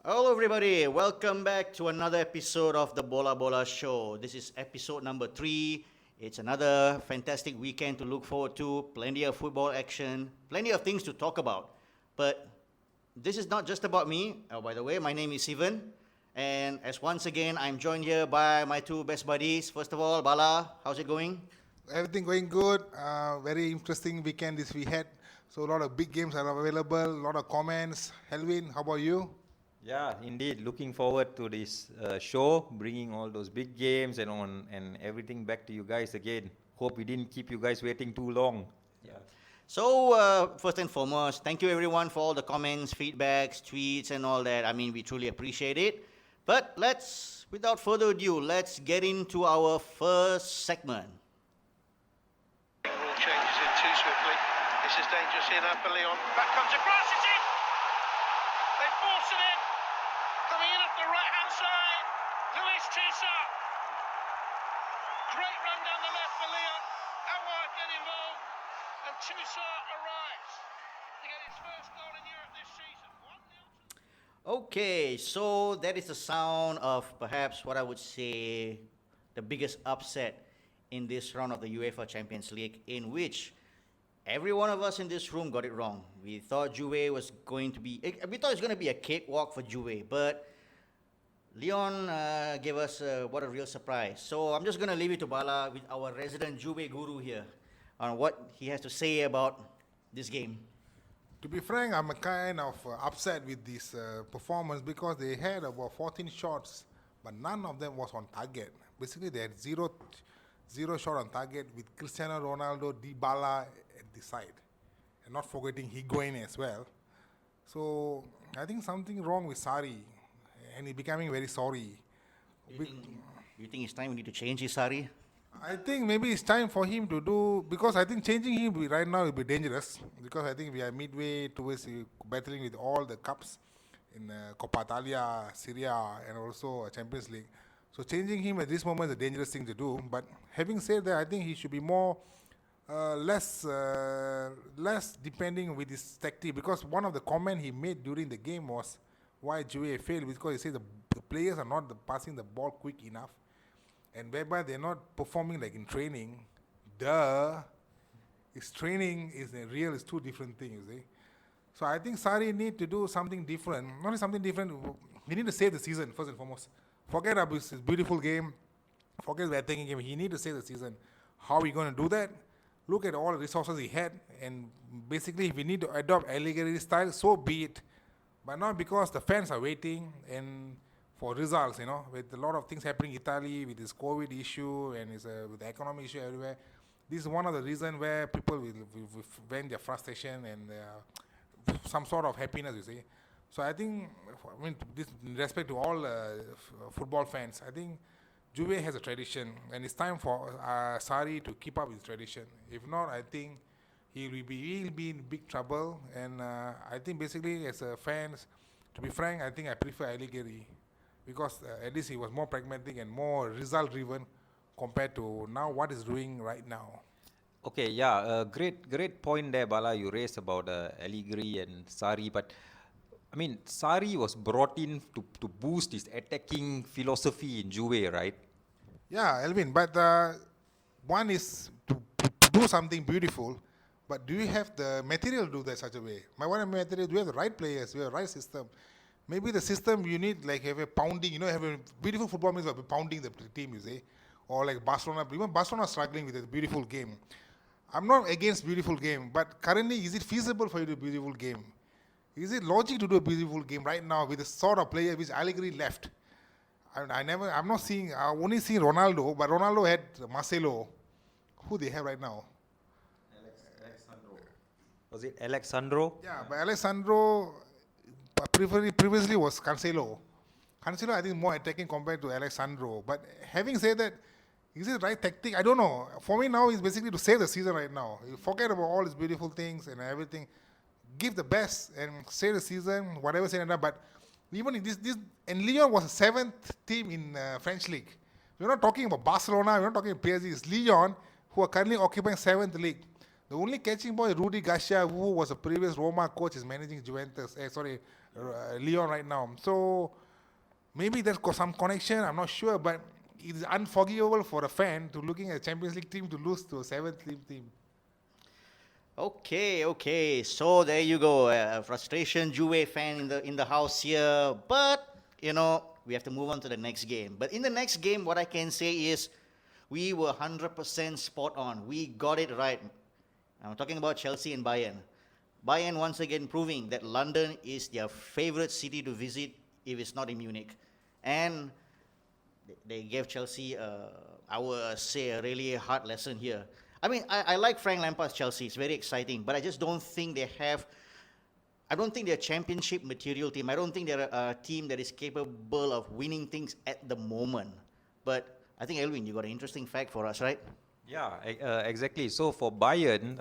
Hello, everybody. Welcome back to another episode of the Bola Bola Show. This is episode number 3. It's another fantastic weekend to look forward to. Plenty of football action, plenty of things to talk about. But this is not just about me. Oh, by the way, my name is Sivan. And as once again, I'm joined here by my two best buddies. First of all, Bala, how's it going? Everything going good. Very interesting weekend this we had. So a lot of big games are available. A lot of comments. Helvin, how about you? Yeah, indeed. Looking forward to this show, bringing all those big games and everything back to you guys again. Hope we didn't keep you guys waiting too long. Yeah. So, first and foremost, thank you everyone for all the comments, feedbacks, tweets, and all that. I mean, we truly appreciate it. But without further ado, let's get into our first segment. Rule changes in too swiftly. This is dangerous here now for Leon. Back comes across, it's in! They force it in! Coming in off the right-hand side, Luis Tisa. Great run down the left for Leon. Awad get involved, and Tisa arrives to get his first goal in Europe this season. 1-0. Okay, so that is the sound of perhaps what I would say the biggest upset in this round of the UEFA Champions League, in which every one of us in this room got it wrong. We thought Juve was going to be, we thought it was going to be a cakewalk for Juve, but Leon gave us what a real surprise. So I'm just going to leave it to Bala with our resident Juve guru here on what he has to say about this game. To be frank, I'm kind of upset with this performance because they had about 14 shots, but none of them was on target. Basically, they had zero shot on target with Cristiano Ronaldo, Dybala at the side, and not forgetting Higuain as well. So I think something wrong with Sarri, and he's becoming very sorry. You think it's time we need to change his Sari? I think maybe it's time for him to do, because I think changing him right now will be dangerous, because I think we are midway towards battling with all the cups in Coppa Italia, Serie A, and also Champions League. So changing him at this moment is a dangerous thing to do. But having said that, I think he should be more less depending with his tactic, because one of the comments he made during the game was why Juve failed, because he said the players are not passing the ball quick enough, and whereby they're not performing like in training. His training is real is two different things, you see. So I think Sarri need to do something different. Not something different, he need to save the season first and foremost. Forget about his beautiful game, forget the attacking game, he need to save the season. How are we going to do that? Look at all the resources he had, and basically if we need to adopt Allegri style, so be it. But not because the fans are waiting and for results, with a lot of things happening in Italy, with this COVID issue and with the economic issue everywhere. This is one of the reasons where people will vent their frustration and some sort of happiness, you see. So I think, this, in respect to all football fans, I think Juve has a tradition, and it's time for Sarri to keep up his tradition. If not, I think he'll be in big trouble. And I think basically, as fans, to be frank, I think I prefer Allegri, because at least he was more pragmatic and more result-driven compared to now what he's doing right now. Okay, yeah, great point there, Bala. You raised about Allegri and Sarri, but I mean, Sarri was brought in to boost his attacking philosophy in Juve, right? Yeah, Elvin, but one is to do something beautiful, but do you have the material to do that such a way? Material, do you have the right players, do you have the right system? Maybe the system you need, like have a pounding, have a beautiful football means of pounding the team, you say. Or like Barcelona, even Barcelona is struggling with a beautiful game. I'm not against beautiful game, but currently, is it feasible for you to do a beautiful game? Is it logic to do a beautiful game right now with the sort of player which Allegri left? I only seen Ronaldo, but Ronaldo had Marcelo. Who they have right now? Alexandro. Was it Alexandro? Yeah, but Alexandro previously was Cancelo. Cancelo, I think, more attacking compared to Alexandro. But having said that, is it the right tactic? I don't know. For me now, it's basically to save the season right now. You forget about all these beautiful things and everything. Give the best and save the season, whatever said and done. But even in this, and Lyon was the 7th team in French league. We're not talking about Barcelona, we're not talking about PSG. It's Lyon who are currently occupying 7th league. The only catching ball is Rudi Garcia, who was a previous Roma coach, is managing Juventus. Lyon right now. So maybe there's some connection. I'm not sure, but it's unforgivable for a fan to looking at a Champions League team to lose to a seventh team. Okay. So there you go. Frustration, Juve fan in the house here. But we have to move on to the next game. But in the next game, what I can say is we were 100% spot on. We got it right. I'm talking about Chelsea and Bayern. Bayern once again proving that London is their favorite city to visit if it's not in Munich. And they gave Chelsea, I would say, a really hard lesson here. I mean, I like Frank Lampard's Chelsea. It's very exciting. But I just don't think they're a championship material team. I don't think they're a team that is capable of winning things at the moment. But I think, Elwin, you got an interesting fact for us, right? Yeah, exactly. So for Bayern,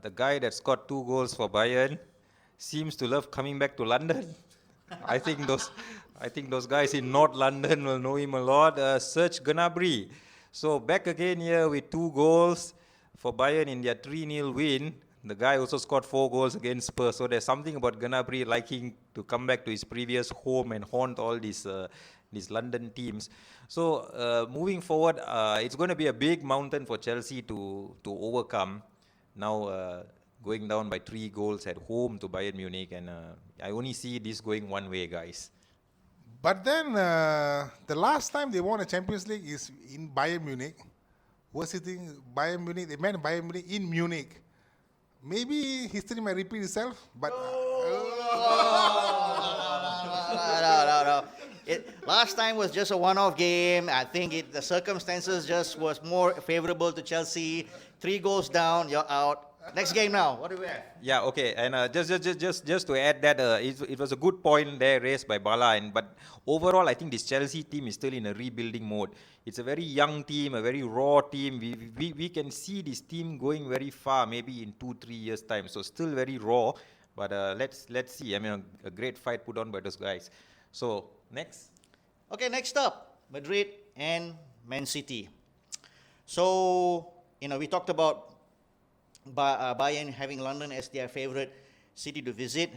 the guy that scored 2 goals for Bayern seems to love coming back to London. I think those guys in North London will know him a lot. Serge Gnabry. So back again here with 2 goals for Bayern in their 3-0 win. The guy also scored 4 goals against Spurs. So there's something about Gnabry liking to come back to his previous home and haunt all these London teams. So moving forward, it's going to be a big mountain for Chelsea to overcome. Now going down by 3 goals at home to Bayern Munich, and I only see this going one way, guys. But then the last time they won a Champions League is in Bayern Munich. Was it in Bayern Munich? They met Bayern Munich in Munich. Maybe history might repeat itself, but... No. Last time was just a one-off game. I think the circumstances just was more favorable to Chelsea. 3 goals down, you're out. Next game now. What do we have? Yeah, okay. And just to add that, it was a good point there raised by Bala. But overall, I think this Chelsea team is still in a rebuilding mode. It's a very young team, a very raw team. We can see this team going very far, maybe in 2-3 years' time. So still very raw. But let's see. I mean, a great fight put on by those guys. So next. Okay, next up, Madrid and Man City. So we talked about Bayern having London as their favorite city to visit.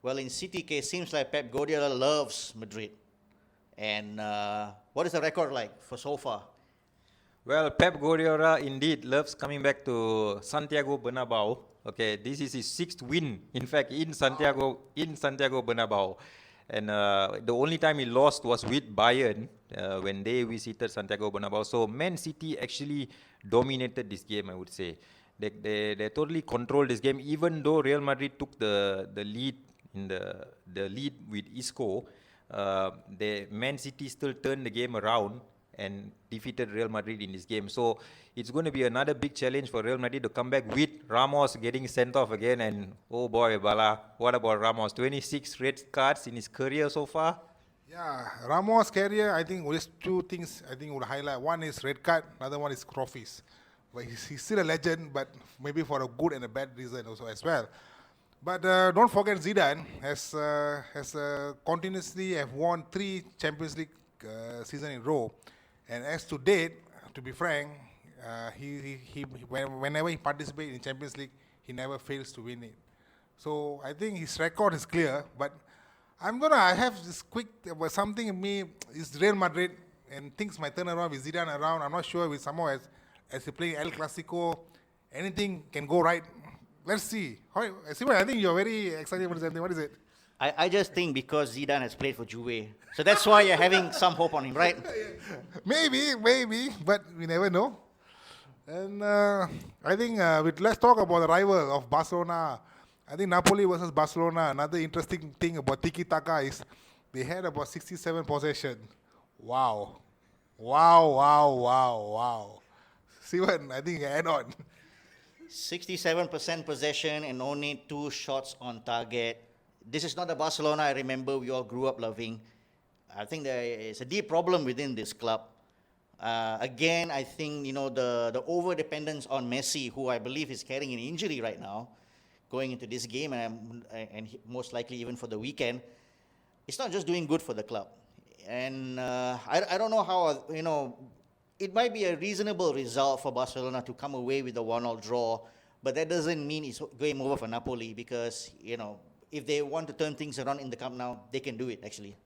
Well, in City case, seems like Pep Guardiola loves Madrid. And what is the record like for so far? Well, Pep Guardiola indeed loves coming back to Santiago Bernabeu. Okay, this is his 6th win, in fact, in Santiago Bernabeu. And the only time he lost was with Bayern when they visited Santiago Bernabeu. So Man City actually dominated this game, I would say. They totally controlled this game, even though Real Madrid took the lead in the lead with Isco. The Man City still turned the game around and defeated Real Madrid in this game. So it's going to be another big challenge for Real Madrid to come back with Ramos getting sent off again. And oh boy, Bala, what about Ramos? 26 red cards in his career so far. Yeah, Ramos' career, I think just 2 things I think would highlight. One is red card, another one is trophies. But he's still a legend, but maybe for a good and a bad reason also as well. But don't forget Zidane has continuously have won 3 Champions League season in a row. And as to date, to be frank, whenever he participates in Champions League, he never fails to win it. So I think his record is clear. But I have this quick, something in me is Real Madrid, and things might turn around with Zidane around. I'm not sure with somehow as he play El Clasico, anything can go right. Let's see. Simon, I think you're very excited about something. What is it? I just think because Zidane has played for Juve. So that's why you're having some hope on him, right? Maybe, but we never know. And I think let's talk about the rival of Barcelona. I think Napoli versus Barcelona. Another interesting thing about tiki-taka is they had about 67 possession. Wow. Simon, I think add on. 67% possession and only 2 shots on target. This is not the Barcelona I remember we all grew up loving. I think there is a deep problem within this club. Again, I think the over-dependence on Messi, who I believe is carrying an injury right now, going into this game and most likely even for the weekend, it's not just doing good for the club. And I don't know how, it might be a reasonable result for Barcelona to come away with a 1-1 draw, but that doesn't mean it's game over for Napoli because, if they want to turn things around in the Camp Nou, they can do it actually.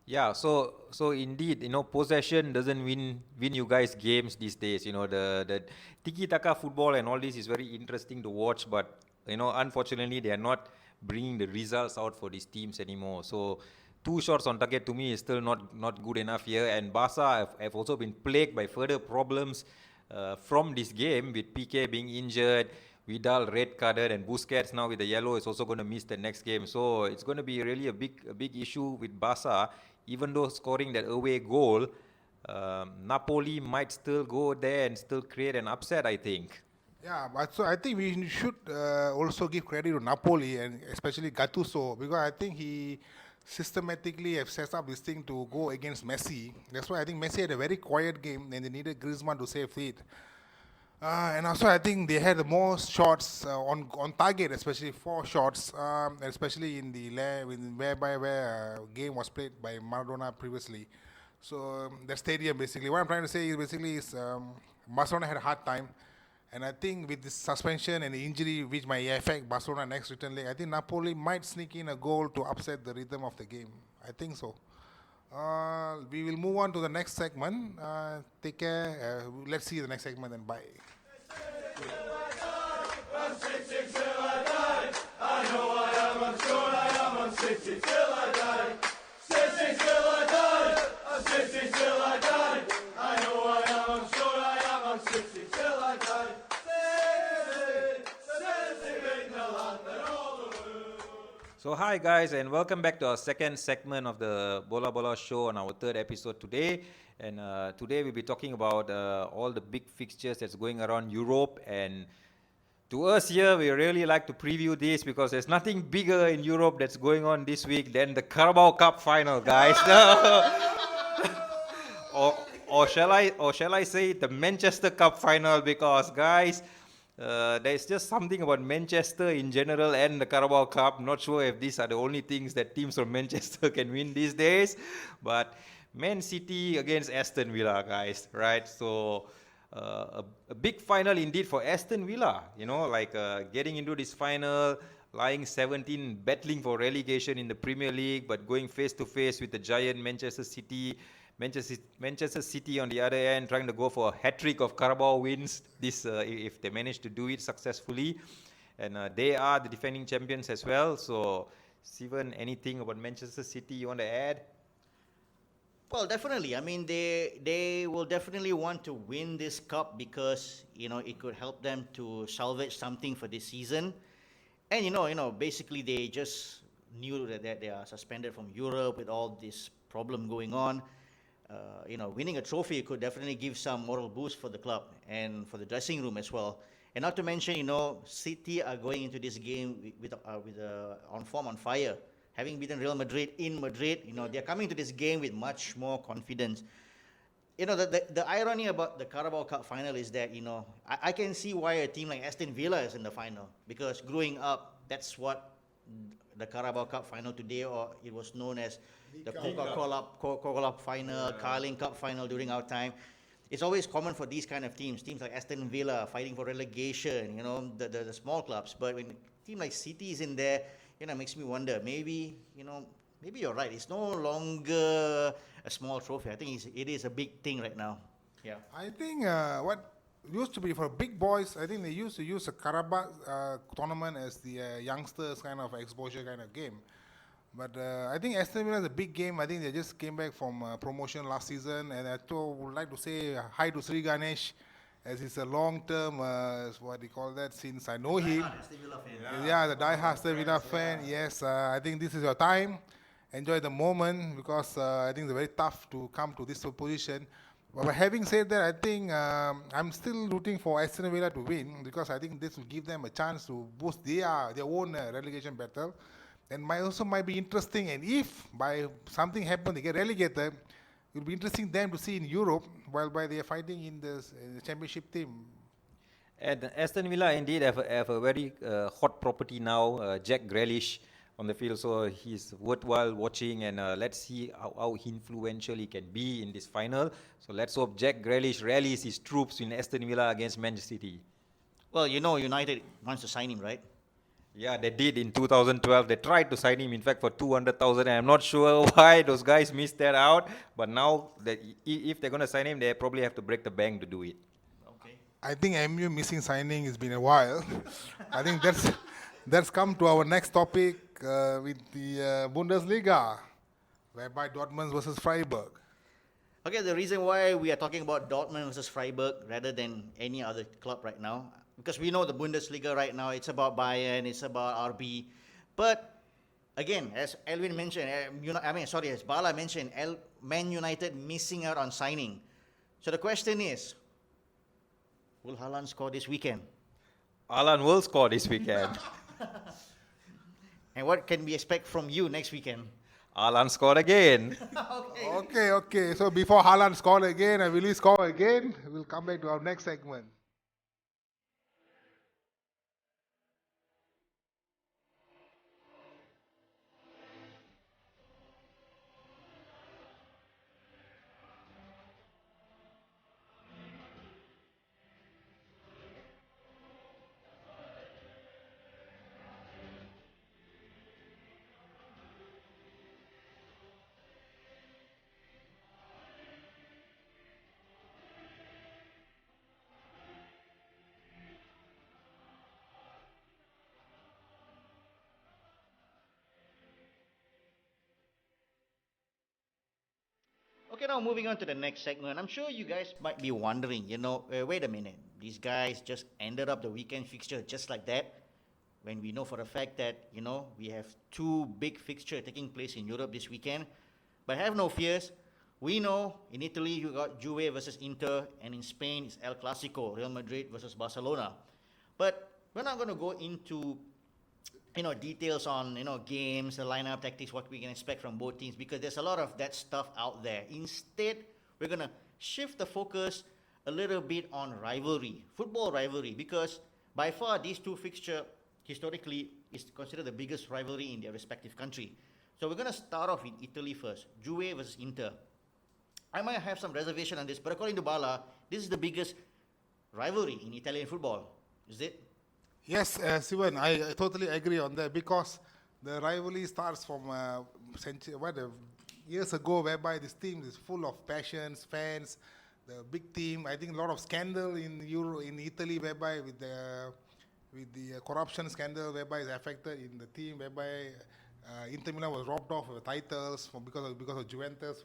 Yeah, so indeed, possession doesn't win you guys games these days. The tiki-taka football and all this is very interesting to watch, but unfortunately they are not bringing the results out for these teams anymore. So 2 shots on target to me is still not good enough here. And Barca have also been plagued by further problems from this game, with PK being injured, Vidal red carded, and Busquets now with the yellow is also going to miss the next game. So it's going to be really a big issue with Barca. Even though scoring that away goal, Napoli might still go there and still create an upset, I think. Yeah, but so I think we should also give credit to Napoli and especially Gattuso, because I think he systematically have set up this thing to go against Messi. That's why I think Messi had a very quiet game and they needed Griezmann to save it. And also I think they had the most shots on target, especially 4 shots, especially in the where game was played by Maradona previously. So the stadium basically. What I'm trying to say is Barcelona had a hard time, and I think with this suspension and the injury which might affect Barcelona next return leg, I think Napoli might sneak in a goal to upset the rhythm of the game. I think so. We will move on to the next segment. Take care. Let's see the next segment and bye. So hi guys, and welcome back to our second segment of the Bola Bola show on our 3rd episode today. And today we'll be talking about all the big fixtures that's going around Europe. And to us here, we really like to preview this because there's nothing bigger in Europe that's going on this week than the Carabao Cup final, guys. or shall I say the Manchester Cup final, because guys, there's just something about Manchester in general and the Carabao Cup. Not sure if these are the only things that teams from Manchester can win these days, but Man City against Aston Villa, guys, right? So a big final indeed for Aston Villa, getting into this final, lying 17, battling for relegation in the Premier League, but going face to face with the giant Manchester City. Manchester City on the other end trying to go for a hat-trick of Carabao wins, this if they manage to do it successfully. And they are the defending champions as well. So, Steven, anything about Manchester City you want to add? Well, definitely. I mean, they will definitely want to win this cup because, it could help them to salvage something for this season. And, basically they just knew that they are suspended from Europe with all this problem going on. Winning a trophy could definitely give some moral boost for the club and for the dressing room as well. And not to mention, City are going into this game with on form, on fire. Having beaten Real Madrid in Madrid, they're coming to this game with much more confidence. The irony about the Carabao Cup final is that, I can see why a team like Aston Villa is in the final. Because growing up, that's what the Carabao Cup final today, or it was known as the Coca-Cola final, Carling Cup final during our time. It's always common for these kind of teams like Aston Villa fighting for relegation, the small clubs. But when a team like City is in there, it makes me wonder, maybe you're right. It's no longer a small trophy. I think it is a big thing right now. Yeah. I think what used to be for big boys, I think they used to use a Carabao tournament as the youngsters kind of exposure kind of game. But I think Aston Villa is a big game. I think they just came back from promotion last season, and I would like to say hi to Sri Ganesh, as he's a long-term, what do you call that, since I know him. Aston Villa fan. Yeah, the die-hard Aston Villa fan. Yes, I think this is your time. Enjoy the moment, because I think it's very tough to come to this position. But having said that, I think I'm still rooting for Aston Villa to win, because I think this will give them a chance to boost their own relegation battle. And might be interesting, and if by something happens they get relegated, it will be interesting them to see in Europe while they are fighting in the championship team. And Aston Villa indeed have a very hot property now, Jack Grealish on the field, so he's worthwhile watching, and let's see how influential he can be in this final. So let's hope Jack Grealish rallies his troops in Aston Villa against Manchester City. Well, you know United wants to sign him, right? Yeah, they did in 2012. They tried to sign him, in fact, for 200,000. I'm not sure why those guys missed that out. But now, if they're going to sign him, they probably have to break the bank to do it. Okay. I think MU missing signing has been a while. I think that's come to our next topic with the Bundesliga, whereby Dortmund versus Freiburg. Okay, the reason why we are talking about Dortmund versus Freiburg rather than any other club right now, because we know the Bundesliga right now, it's about Bayern, it's about RB. But again, as Elvin mentioned, as Bala mentioned, Man United missing out on signing. So the question is, will Haaland score this weekend? Alan will score this weekend. And what can we expect from you next weekend? Alan scored again. Okay. So before Haaland score again and Willie score again, we'll come back to our next segment. Okay, now moving on to the next segment. I'm sure you guys might be wondering, wait a minute. These guys just ended up the weekend fixture just like that. When we know for a fact that, we have two big fixtures taking place in Europe this weekend. But have no fears. We know in Italy you got Juve versus Inter, and in Spain it's El Clasico, Real Madrid versus Barcelona. But we're not going to go into details on, games, the lineup, tactics, what we can expect from both teams, because there's a lot of that stuff out there. Instead, we're going to shift the focus a little bit on rivalry, football rivalry, because by far these two fixtures historically is considered the biggest rivalry in their respective country. So we're going to start off with Italy first, Juve versus Inter. I might have some reservation on this, but according to Bala, this is the biggest rivalry in Italian football. Is it? Yes, Sivan, I totally agree on that, because the rivalry starts from years ago, whereby this team is full of passions, fans, the big team. I think a lot of scandal in Italy, whereby with the corruption scandal, whereby it's affected in the team, whereby Inter Milan was robbed off of titles because of Juventus.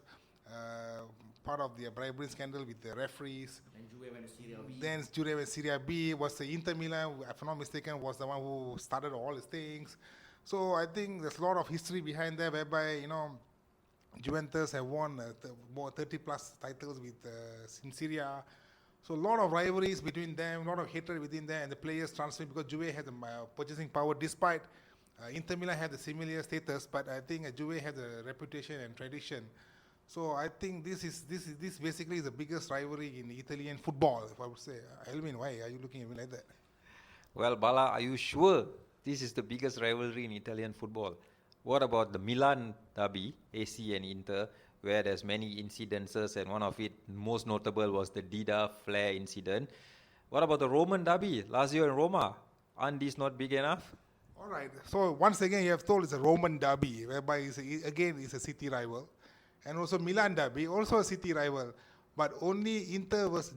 Part of the bribery scandal with the referees. And Juve went to Serie B. Then Juve went Serie B. Was the Inter Milan, if I'm not mistaken, was the one who started all these things. So I think there's a lot of history behind that, whereby Juventus have won more 30 plus titles with in Serie A. So a lot of rivalries between them, a lot of hatred within them, and the players transfer, because Juve has the purchasing power, despite Inter Milan had the similar status, but I think Juve has a reputation and tradition. So I think this basically is the biggest rivalry in Italian football, if I would say. Elvin, why are you looking at me like that? Well, Bala, are you sure this is the biggest rivalry in Italian football? What about the Milan derby, AC and Inter, where there's many incidences, and one of it, most notable, was the Dida flare incident? What about the Roman derby, Lazio and Roma? Aren't these not big enough? All right. So once again, you have told it's a Roman derby, whereby it's a city rival. And also Milan derby, also a city rival. But only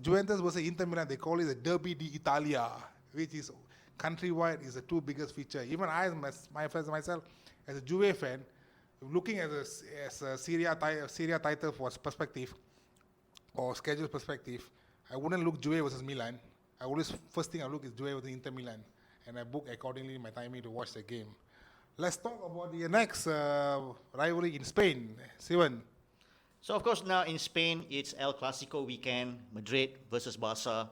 Juventus versus Inter Milan, they call it the Derby d'Italia, which is countrywide is the two biggest feature. Even I, myself, as a Juve fan, looking at a Serie A title for perspective or schedule perspective, I wouldn't look Juve versus Milan. First thing I look is Juve versus Inter Milan, and I book accordingly my timing to watch the game. Let's talk about the next rivalry in Spain, Sivan. So of course now in Spain it's El Clasico weekend, Madrid versus Barca.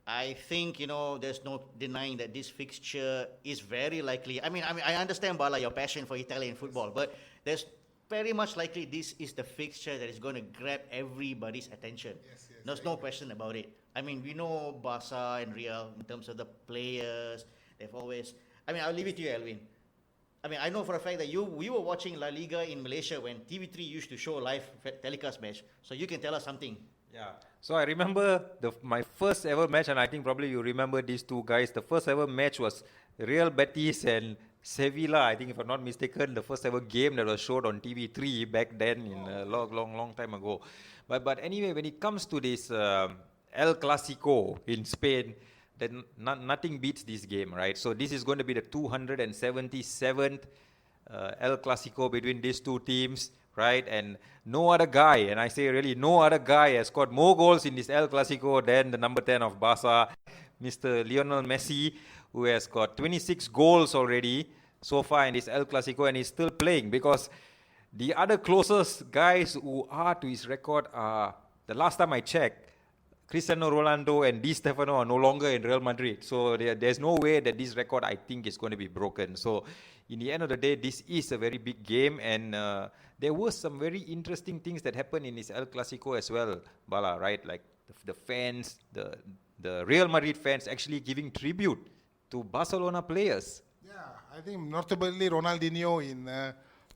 I think there's no denying that this fixture is very likely. I understand, Bala, your passion for Italian football, but there's very much likely this is the fixture that is going to grab everybody's attention. Yes, There's no question about it. We know Barca and Real in terms of the players. They've always. I'll leave it to you, Elvin. I know for a fact that we were watching La Liga in Malaysia when TV3 used to show live telecast match. So you can tell us something. Yeah. So I remember my first ever match, and I think probably you remember these two guys. The first ever match was Real Betis and Sevilla. I think, if I'm not mistaken, the first ever game that was showed on TV3 back then, in a long time ago. But anyway, when it comes to this El Clasico in Spain, then nothing beats this game, right? So this is going to be the 277th El Clasico between these two teams, right? And no other guy, and I say really no other guy, has scored more goals in this El Clasico than the number 10 of Barca, Mr. Lionel Messi, who has got 26 goals already so far in this El Clasico, and he's still playing, because the other closest guys who are to his record are, the last time I checked, Cristiano Ronaldo and Di Stefano are no longer in Real Madrid. So there's no way that this record, I think, is going to be broken. So in the end of the day, this is a very big game, and there were some very interesting things that happened in this El Clasico as well, Bala, right? Like the fans, the Real Madrid fans actually giving tribute to Barcelona players. Yeah, I think notably Ronaldinho in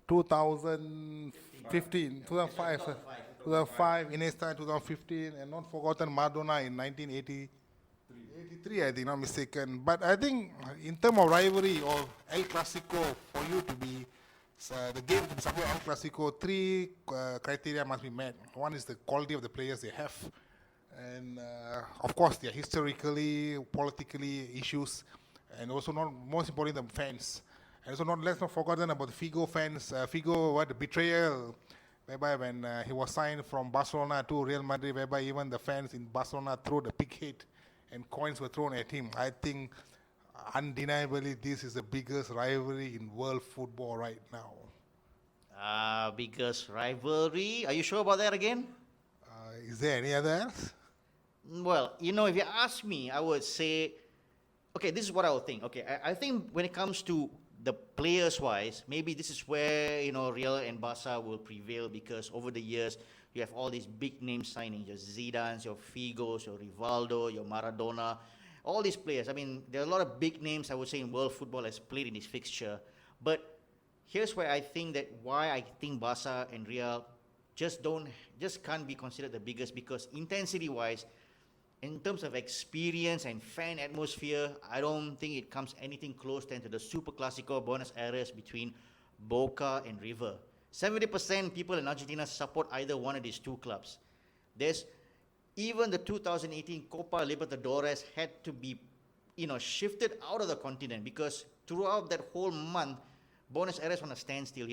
2015, 2005. 2005, Iniesta in 2015, and not forgotten Maradona in 1983, I think, not mistaken. But I think in terms of rivalry or El Clasico, for you to be, the game to be something El Clasico, three criteria must be met. One is the quality of the players they have, and of course their historically, politically issues, and also not most importantly the fans. And also let's not forget about the Figo fans. Figo, the betrayal, whereby when he was signed from Barcelona to Real Madrid, whereby even the fans in Barcelona threw the pig hate and coins were thrown at him. I think undeniably this is the biggest rivalry in world football right now. Biggest rivalry. Are you sure about that again? Is there any other else? Well, if you ask me, I would say, okay, this is what I would think. Okay, I think when it comes to the players-wise, maybe this is where Real and Barca will prevail, because over the years you have all these big name signings, your Zidanes, your Figos, your Rivaldo, your Maradona, all these players. I mean, there are a lot of big names, I would say, in world football has played in this fixture. But here's where I think why I think Barca and Real just can't be considered the biggest, because intensity-wise, in terms of experience and fan atmosphere, I don't think it comes anything close then to the Super Clasico Buenos Aires between Boca and River. 70% people in Argentina support either one of these two clubs. There's even the 2018 Copa Libertadores had to be, shifted out of the continent, because throughout that whole month, Buenos Aires on a standstill.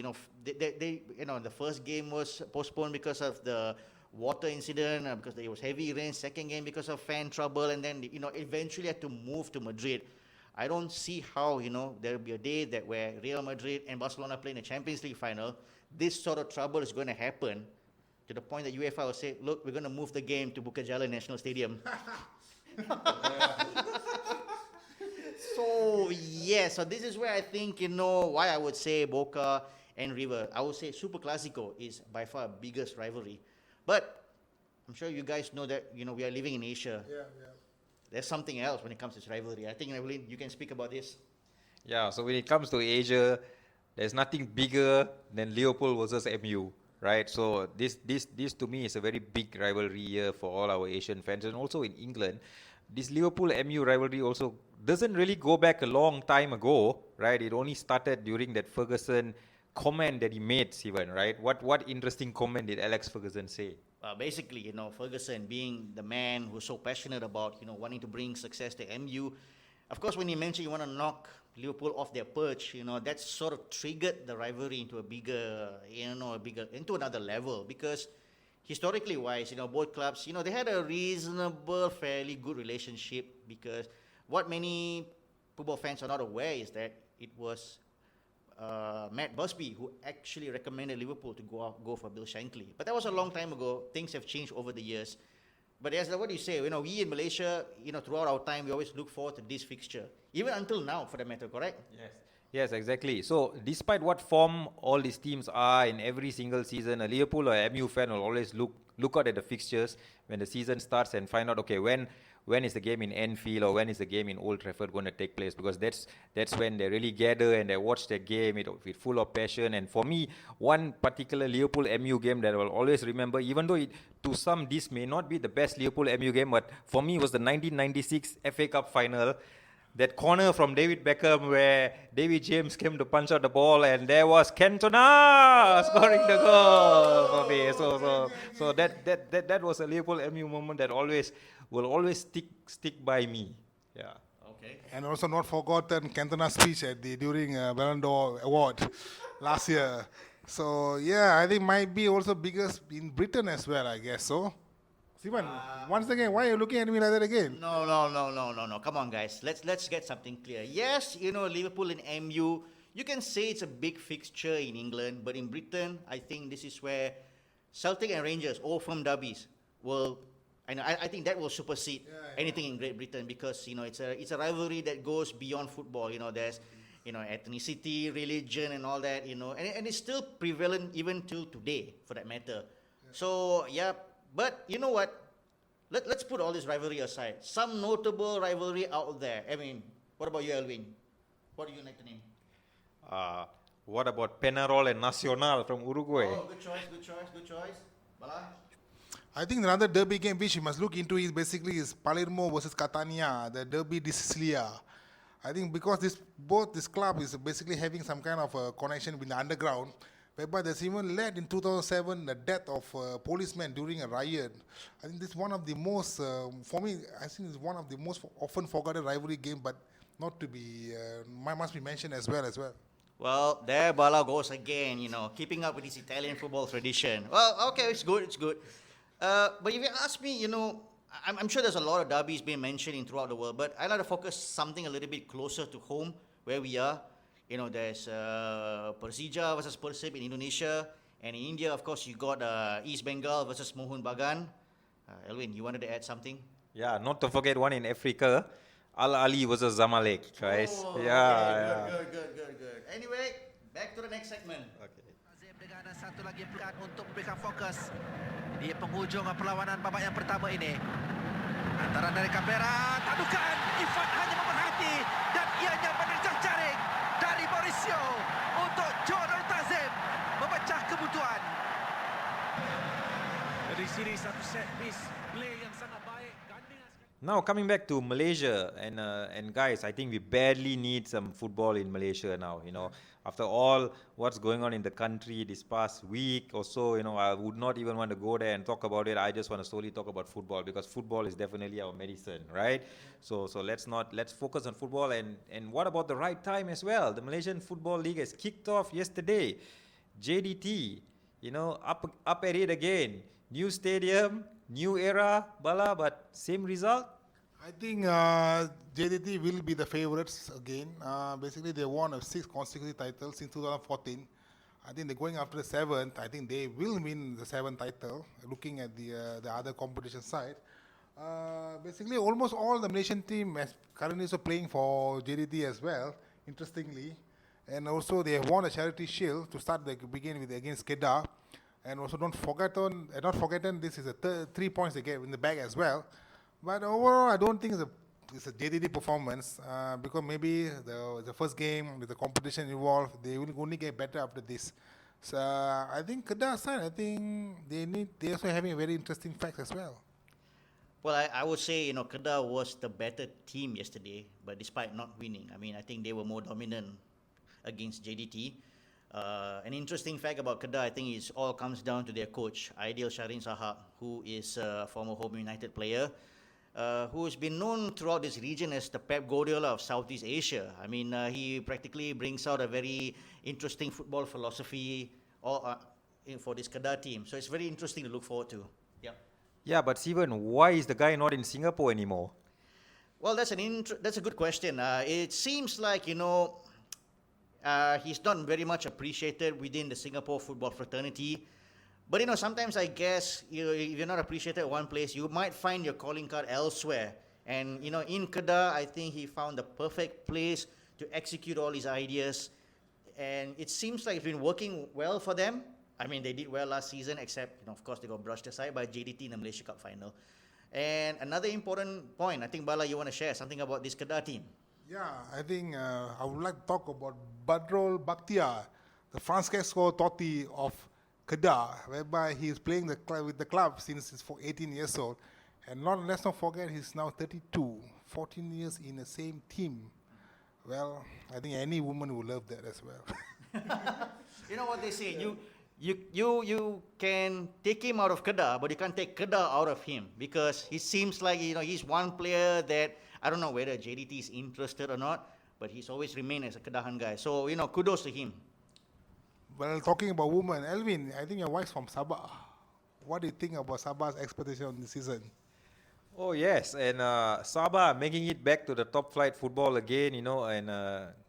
The first game was postponed because of the water incident, because there was heavy rain. Second game because of fan trouble, and then eventually had to move to Madrid. I don't see how there will be a day where Real Madrid and Barcelona play in a Champions League final. This sort of trouble is going to happen to the point that UEFA will say, "Look, we're going to move the game to Bukit National Stadium." So this is where I think why I would say Boca and River. I would say Super Clasico is by far biggest rivalry. But I'm sure you guys know that we are living in Asia. Yeah. There's something else when it comes to this rivalry. I think, Evelyn, you can speak about this. Yeah, so when it comes to Asia, there's nothing bigger than Liverpool versus MU, right? So this to me is a very big rivalry here for all our Asian fans, and also in England. This Liverpool-MU rivalry also doesn't really go back a long time ago, right? It only started during that Ferguson comment that he made, Steven, right? What interesting comment did Alex Ferguson say? Basically, Ferguson being the man who's so passionate about, wanting to bring success to MU. Of course, when he mentioned you want to knock Liverpool off their perch, that sort of triggered the rivalry into into another level, because historically wise, both clubs, they had a reasonable, fairly good relationship, because what many football fans are not aware is that it was Matt Busby who actually recommended Liverpool to go for Bill Shankly. But that was a long time ago. Things have changed over the years. But as what you say, we in Malaysia, throughout our time, we always look forward to this fixture, even until now, for that matter. Correct? Yes, exactly. So despite what form all these teams are in every single season, a Liverpool or MU fan will always look out at the fixtures when the season starts and find out, okay, when when is the game in Anfield or when is the game in Old Trafford going to take place, because that's when they really gather and they watch the game with full of passion. And for me, one particular Liverpool MU game that I will always remember, even though to some this may not be the best Liverpool MU game, but for me was the 1996 FA Cup final. That corner from David Beckham where David James came to punch out the ball, and there was Cantona scoring the goal for me. So that was a Liverpool MU moment that will always stick by me. Yeah. Okay. And also not forgotten Cantona's speech during Ballon d'Or award last year. So yeah, I think might be also biggest in Britain as well, I guess so. Sivan, once again, why are you looking at me like that again? No. Come on, guys. Let's get something clear. Yes, Liverpool and MU, you can say it's a big fixture in England, but in Britain, I think this is where Celtic and Rangers, all from derbies, will. And I think that will supersede anything in Great Britain, because it's a rivalry that goes beyond football. There's ethnicity, religion, and all that. And it's still prevalent even till today, for that matter. So yeah. But you know what? Let's put all this rivalry aside. Some notable rivalry out there. I mean, what about you, Elwin? What do you like to name? What about Penarol and Nacional from Uruguay? Oh, good choice. Bala? I think another derby game which you must look into is Palermo versus Catania, the Derby di Sicilia. I think because this club is basically having some kind of a connection with the underground, whereby there's even led in 2007 the death of a policeman during a riot. I think this is one of the most, for me, I think it's one of the most often forgotten rivalry game, but not to be, must be mentioned as well. Well, there Bala goes again, keeping up with this Italian football tradition. Well, okay, it's good. But if you ask me, I'm sure there's a lot of derbies being mentioned throughout the world, but I'd like to focus something a little bit closer to home, where we are. There's Persija versus Persib in Indonesia, and in India, of course, you got East Bengal versus Mohun Bagan. Elwin, you wanted to add something? Yeah, not to forget one in Africa, Al Ali versus Zamalek, guys. Oh, yeah. Okay, good. Anyway, back to the next segment. Okay. Dengan satu lagi pekan untuk memberikan fokus di penghujung perlawanan babak yang pertama ini. Antara dari kamera, tadukan Ifat hanya memerhati dan ianya menerjang jaring dari Mauricio untuk Jordan Tazim memecah kebutuhan. Dari sini satu set piece play yang sangat baik. Now coming back to Malaysia, and guys, I think we badly need some football in Malaysia now. After all what's going on in the country this past week or so, I would not even want to go there and talk about it. I just want to solely talk about football, because football is definitely our medicine, right? So let's focus on football. And what about the right time as well? The Malaysian Football League has kicked off yesterday. JDT, up at it again. New stadium, new era, Bala, but same result? I think JDT will be the favourites again. Basically, they won 6 consecutive titles since 2014. I think they're going after the 7th. I think they will win the 7th title, looking at the other competition side. Basically, almost all the Malaysian team is currently also playing for JDT as well, interestingly. And also, they have won a charity shield to start begin with against Kedah. And also, not forgotten, this is 3 points they get in the bag as well. But overall, I don't think it's a JDT performance, because maybe the first game with the competition involved, they will only get better after this. So I think Kedah side, I think they're also having a very interesting facts as well. Well, I would say, Kedah was the better team yesterday, but despite not winning, I think they were more dominant against JDT. An interesting fact about Kedah, I think, is all comes down to their coach, Aidil Shahrin Sahab, who is a former Home United player, who has been known throughout this region as the Pep Guardiola of Southeast Asia. He practically brings out a very interesting football philosophy for this Kedah team. So it's very interesting to look forward to. Yeah. Yeah, but Steven, why is the guy not in Singapore anymore? Well, that's a good question. It seems like, he's not very much appreciated within the Singapore football fraternity. But, sometimes I guess, if you're not appreciated at one place, you might find your calling card elsewhere. And, in Kedah, I think he found the perfect place to execute all his ideas. And it seems like it's been working well for them. They did well last season, except, of course, they got brushed aside by JDT in the Malaysia Cup final. And another important point, I think, Bala, you want to share something about this Kedah team. Yeah, I think I would like to talk about Badrol Bakhtiar, the Francesco Totti of Kedah, whereby he is playing with the club since he's 18 years old. And let's not forget he's now 32, 14 years in the same team. Well, I think any woman would love that as well. You know what they say, you can take him out of Kedah, but you can't take Kedah out of him, because he seems like, he's one player that, I don't know whether JDT is interested or not, but he's always remained as a Kedahan guy. So, kudos to him. Well, talking about women, Elvin, I think your wife's from Sabah. What do you think about Sabah's expectation this season? Oh yes, and Sabah making it back to the top flight football again, and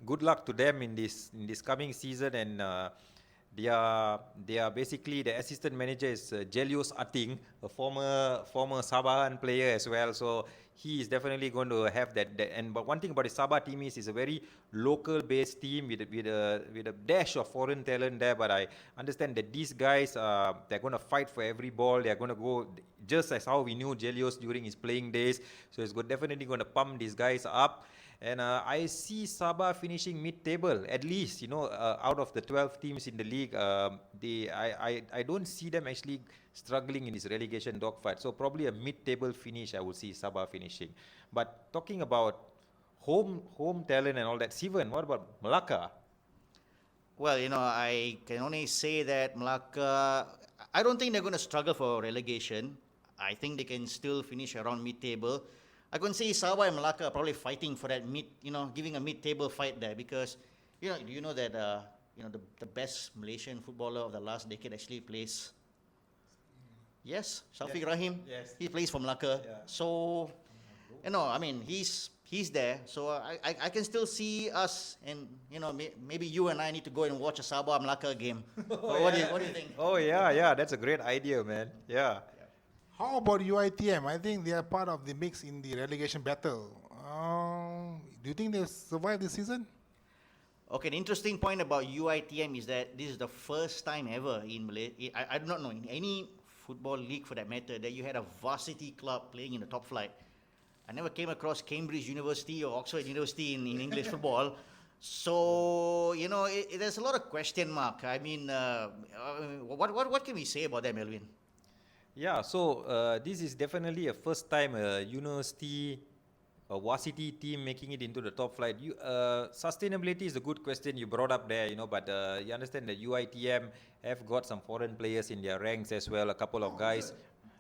good luck to them in this coming season. And they are basically, the assistant manager is Jelius Ating, a former Sabahan player as well. So he is definitely going to have that. But one thing about the Sabah team is it's a very local-based team with a dash of foreign talent there. But I understand that these guys, they're going to fight for every ball. They're going to go just as how we knew Jelius during his playing days. So it's definitely going to pump these guys up. And I see Sabah finishing mid-table, at least, out of the 12 teams in the league. I don't see them actually struggling in this relegation dogfight. So probably a mid-table finish, I will see Sabah finishing. But talking about home talent and all that, Sivan, what about Melaka? Well, I can only say that Melaka, I don't think they're going to struggle for relegation. I think they can still finish around mid-table. I can say Sabah and Melaka are probably fighting for that giving a mid-table fight there, because, do you know that, the best Malaysian footballer of the last decade actually plays? Yes, Shafiq Rahim. Yes. He plays for Melaka. Yeah. So, he's there. So I can still see us, and maybe you and I need to go and watch a Sabah Melaka game. What do you think? Oh yeah, that's a great idea, man. Yeah. How about UITM? I think they are part of the mix in the relegation battle. Do you think they'll survive this season? Okay, the interesting point about UITM is that this is the first time ever in Malaysia, I do not know, in any football league for that matter, that you had a varsity club playing in the top flight. I never came across Cambridge University or Oxford University in English football. So, there's a lot of question mark. I mean, what can we say about them, Melvin? Yeah, so this is definitely a first time university, a varsity team making it into the top flight. Sustainability is a good question you brought up there, but you understand that UITM have got some foreign players in their ranks as well, a couple of guys.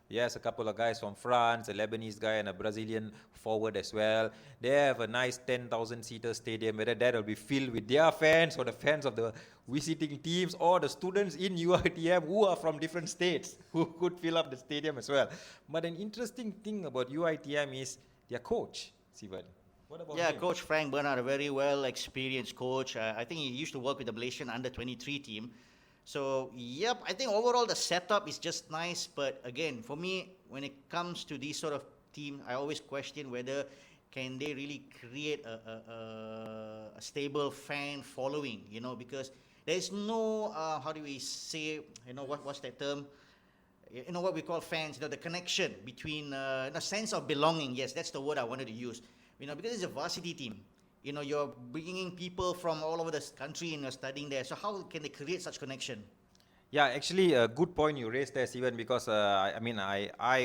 Yes, a couple of guys from France, a Lebanese guy and a Brazilian forward as well. They have a nice 10,000-seater stadium, whether that will be filled with their fans or the fans of the visiting teams or the students in UITM who are from different states who could fill up the stadium as well. But an interesting thing about UITM is their coach, Sivan. What about him? Coach Frank Bernard, a very well-experienced coach. I think he used to work with the Malaysian under-23 team. So, I think overall the setup is just nice. But again, for me, when it comes to these sort of team, I always question whether can they really create a stable fan following, because there's no, how do we say, what's that term? What we call fans, the connection between, a sense of belonging. Yes, that's the word I wanted to use. Because it's a varsity team. You're bringing people from all over the country and you're studying there. So how can they create such connection? Yeah, actually, a good point you raised there, Steven, because I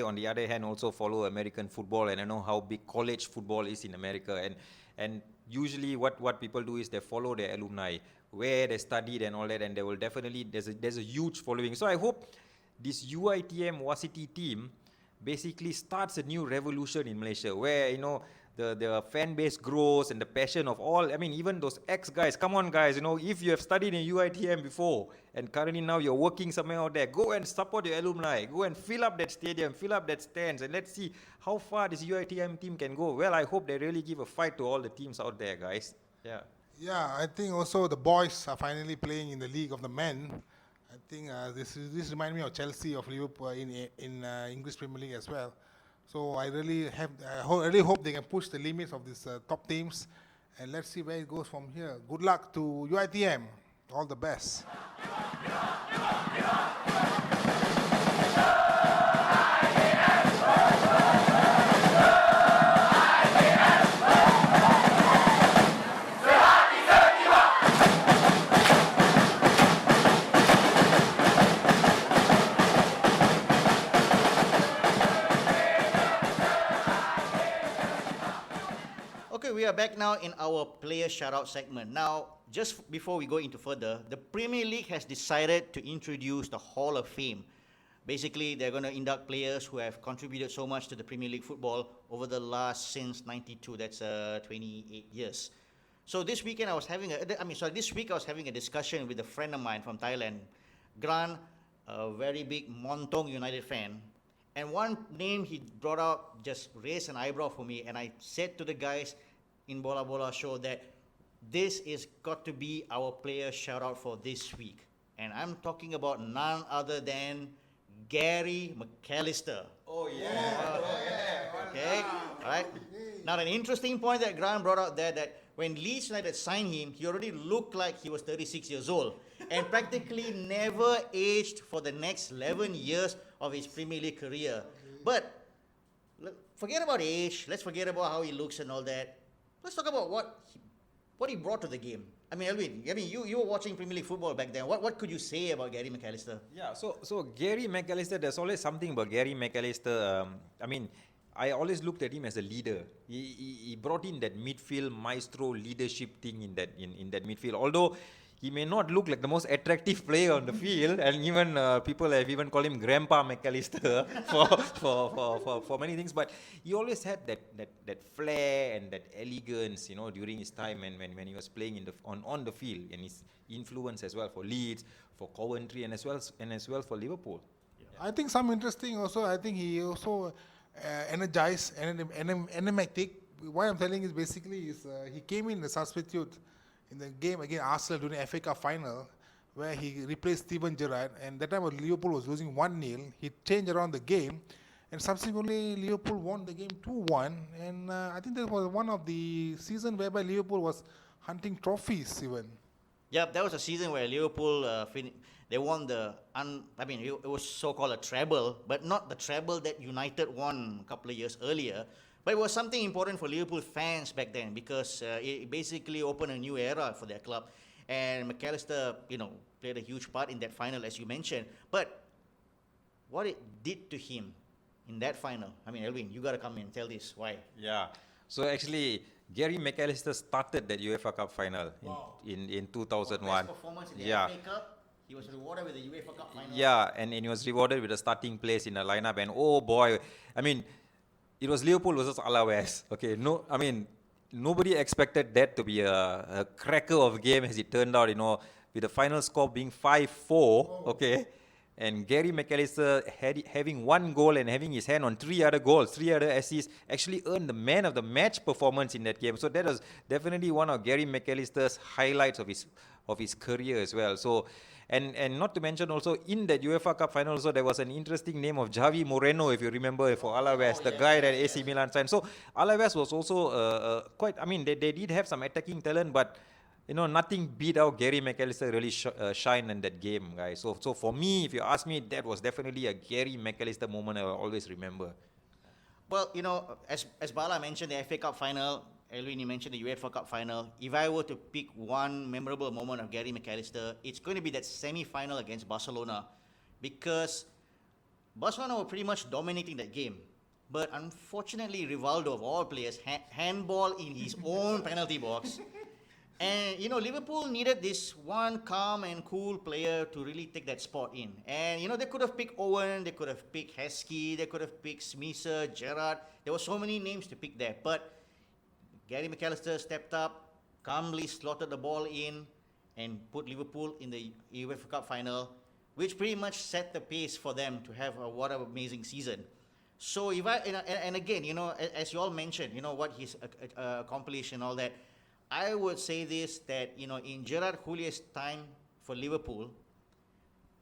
on the other hand, also follow American football, and I know how big college football is in America. And usually what people do is they follow their alumni, where they studied and all that, and they will definitely, there's a huge following. So I hope this UITM varsity team basically starts a new revolution in Malaysia, where, the fan base grows and the passion of all, even those ex-guys, come on guys, if you have studied in UITM before and currently now you're working somewhere out there, go and support your alumni, go and fill up that stadium, fill up that stands, and let's see how far this UITM team can go. Well, I hope they really give a fight to all the teams out there, guys. Yeah. Yeah, I think also the boys are finally playing in the League of the Men. I think this reminds me of Chelsea, of Liverpool in English Premier League as well. So I really hope they can push the limits of these top teams, and let's see where it goes from here. Good luck to UITM. All the best. back now in our player shout-out segment. Now, just before we go into further, the Premier League has decided to introduce the Hall of Fame. Basically, they're going to induct players who have contributed so much to the Premier League football over the last since '92. That's 28 years. So this weekend this week I was having a discussion with a friend of mine from Thailand, Grant, a very big Montong United fan. And one name he brought out just raised an eyebrow for me, and I said to the guys in Bola Bola show that this is got to be our player shout out for this week. And I'm talking about none other than Gary McAllister. Oh yeah. Okay, all right. Now, an interesting point that Grant brought out there, that when Leeds United signed him, he already looked like he was 36 years old and practically never aged for the next 11 years of his Premier League career. But forget about age. Let's forget about how he looks and all that. Let's talk about what he brought to the game. I mean, Elvin, you were watching Premier League football back then. What could you say about Gary McAllister? Yeah, so Gary McAllister, there's always something about Gary McAllister. I always looked at him as a leader. He brought in that midfield maestro leadership thing in that midfield. Although he may not look like the most attractive player on the field, and even people have even called him Grandpa McAllister for many things. But he always had that flair and that elegance, during his time when he was playing on the field, and his influence as well for Leeds, for Coventry, and as well for Liverpool. I think some interesting also. I think he also energized and enigmatic. What I'm telling is basically he came in the substitute in the game against Arsenal during the FA Cup final, where he replaced Steven Gerrard, and that time Liverpool was losing 1-0. He changed around the game, and subsequently Liverpool won the game 2-1. And I think that was one of the season whereby Liverpool was hunting trophies even. Yep, that was a season where Liverpool they won it was so-called a treble, but not the treble that United won a couple of years earlier. But it was something important for Liverpool fans back then, because it basically opened a new era for their club. And McAllister, played a huge part in that final, as you mentioned. But what it did to him in that final, Elvin, you got to come in and tell this. Why? Yeah. So actually, Gary McAllister started that UEFA Cup final in 2001. Best performance in the Yeah. FA Cup. He was rewarded with the UEFA Cup final. Yeah, and he was rewarded with a starting place in the lineup. And oh boy, it was Liverpool versus Alaves. Okay, nobody expected that to be a cracker of a game, as it turned out, with the final score being 5-4, okay, and Gary McAllister having one goal and having his hand on 3 other goals, 3 other assists, actually earned the man of the match performance in that game. So that was definitely one of Gary McAllister's highlights of his career as well. So, and not to mention also, in that UEFA Cup final also, there was an interesting name of Javi Moreno, if you remember, for Alaves, the guy that AC Milan signed. So Alaves was also they did have some attacking talent, but nothing beat out Gary McAllister really shine in that game, guys. So for me, if you ask me, that was definitely a Gary McAllister moment I will always remember. Well, as Bala mentioned, the FA Cup final, Elvin, you mentioned the UEFA Cup final. If I were to pick one memorable moment of Gary McAllister, it's going to be that semi-final against Barcelona, because Barcelona were pretty much dominating that game. But unfortunately, Rivaldo, of all players, handball in his own penalty box. And, Liverpool needed this one calm and cool player to really take that spot in. And, they could have picked Owen, they could have picked Heskey, they could have picked Smeeser, Gerrard. There were so many names to pick there. But Gary McAllister stepped up, calmly slotted the ball in, and put Liverpool in the UEFA Cup final, which pretty much set the pace for them to have what an amazing season. So again, as you all mentioned, what he's accomplished and all that, I would say this, that, in Gerard Houlliè's time for Liverpool,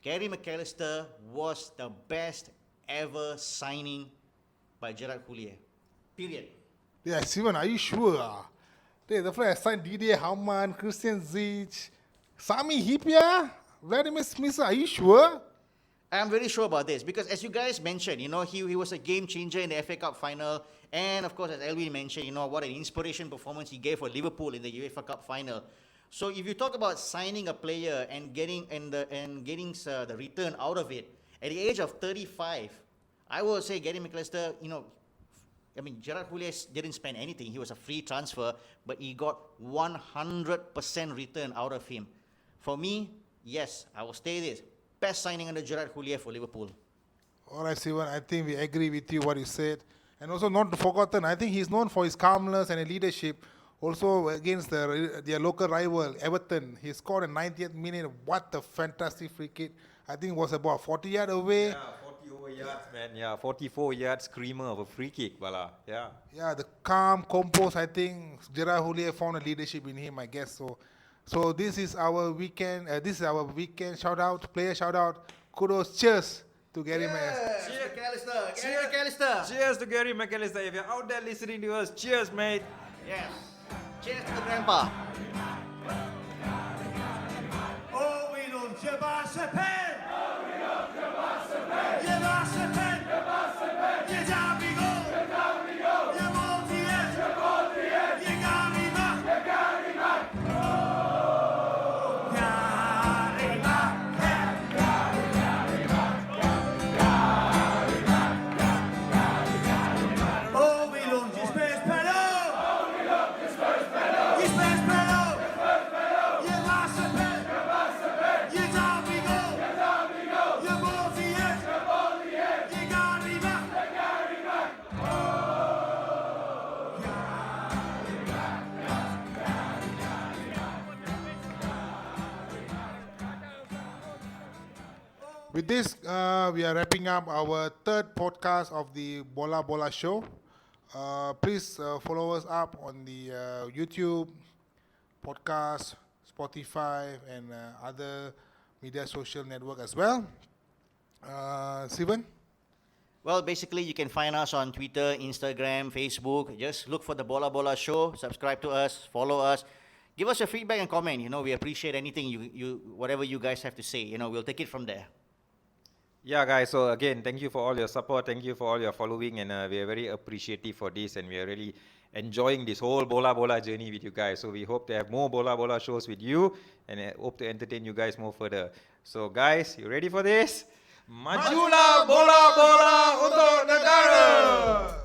Gary McAllister was the best ever signing by Gerard Houllier. Period. Yeah, Steven, are you sure? The first signed Didier Haumann, Christian Ziyech, Sami Hyypiä, Vladimir Smeeser. Are you sure? I'm very sure about this, because as you guys mentioned, he was a game changer in the FA Cup final. And of course, as Elvin mentioned, what an inspiration performance he gave for Liverpool in the UEFA Cup final. So if you talk about signing a player and getting the return out of it, at the age of 35, I would say Gary McAllister, I mean, Gerard Houllier didn't spend anything. He was a free transfer, but he got 100% return out of him. For me, yes, I will stay this. Best signing under Gerard Houllier for Liverpool. All right, Sivan, I think we agree with you what you said. And also not forgotten, I think he's known for his calmness and leadership. Also against their local rival, Everton. He scored in 90th minute. What a fantastic free kick. I think it was about 40 yards away. Yeah, 40 over yards, man. Yeah, 44 yards screamer of a free kick, Bala. Yeah. Yeah, the calm, composed, I think Gerard Houllier found a leadership in him, I guess so. So this is our weekend, shout out, player shout out. Kudos, cheers to Gary Maguire. Cheers, McAllister. Gary McAllister. Cheers to Gary McAllister. If you're out there listening to us, cheers, mate. Yes. Cheers to the grandpa. Oh, we love Japan! Je vas se pen! Je daar we go! Je moet hier! Je gaat niet weg! Oh, we love je Spurs pedal! Je Spurs pedal! Je vas se pen! Je daar we go! Je moet hier! Je gaat niet weg! With this, we are wrapping up our third podcast of the Bola Bola show. Please follow us up on the YouTube, podcast, Spotify, and other media social network as well. Sivan? Well, basically, you can find us on Twitter, Instagram, Facebook. Just look for the Bola Bola show. Subscribe to us. Follow us. Give us your feedback and comment. You know, we appreciate anything whatever you guys have to say. You know, we'll take it from there. Yeah, guys. So again, thank you for all your support. Thank you for all your following, and we are very appreciative for this, and we are really enjoying this whole Bola Bola journey with you guys. So we hope to have more Bola Bola shows with you, and hope to entertain you guys more further. So guys, you ready for this? Majulah Bola Bola untuk negara!